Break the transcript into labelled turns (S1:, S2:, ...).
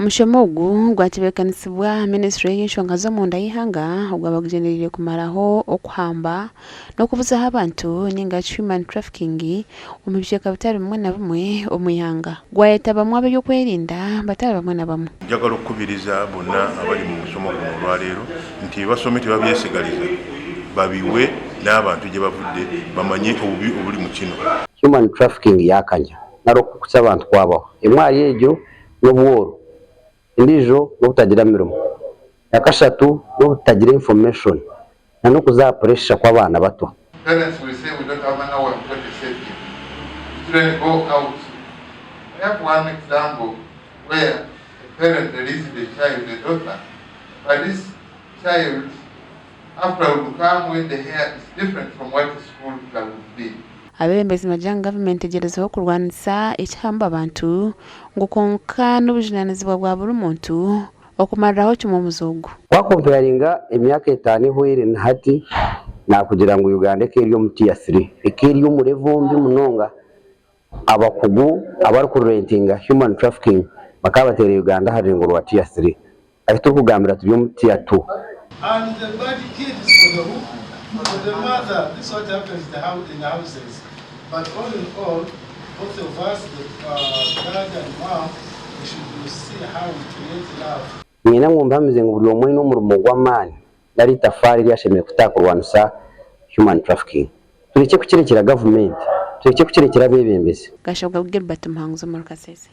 S1: Omushomo ogu gwatebekanisibwa Ministry y'enshonga z'omunda y'ihanga ogwabagujenerire kumaraho okuhamba n'okubuzaho abantu ninga human trafficking omu bicweka bitari bimwe na bimwe omu ihanga. Gwayeta bamwe ab'ebyokwerinda batari bamwe na bamwe.
S2: Njagala okukubiriza bonna abali mu musomo guno olwaleero nti basome tebabyesigaliza babiwe n'abantu gye bavudde bamanye obubi obuli mu kino.
S3: Human trafficking yakanya narokukusa abantu kwabaho emwali ejo n'obuworo indijo n'obutagira mirimo yakashatu n'obutagira information na n'okuza pressure kw'abaana bato.
S4: Parents will say we don't have an hour to save you. Children go out. I have one example where a parent released the child, the daughter, but this child, after it will come when the hair is different from what the school would be.
S1: Abebembezi majanga government egerezaho kurwanisa ekihamba abantu ngo konka n'obujunanizibwa bwa buri muntu okumariraho kimwe muzogo.
S3: Kwakomparinga emyaka 5 ihwere na hati na kugira ngo Uganda ekeri mu tier 3 ekeri mu levombi munonga abakugu abari ku rentinga human trafficking bakabatera Uganda hari ngo rwa tier 3 ariko kugambira tubyo mu tier 2.
S5: And the bad kids for the hook, for the mother, this what happens in the houses. But all in all, both of us, the dad and mom, we should see how we create love.
S3: Nina ng'ombamize ngo buli omwe n'omurumo gw'amaani nali tafari lyashemeye kutakurwanisa human trafficking. Tuleke kukirekera government, tuleke kukirekera abebembezi.
S1: Gashobwa Gilbert Muhanguzo mu Kasese.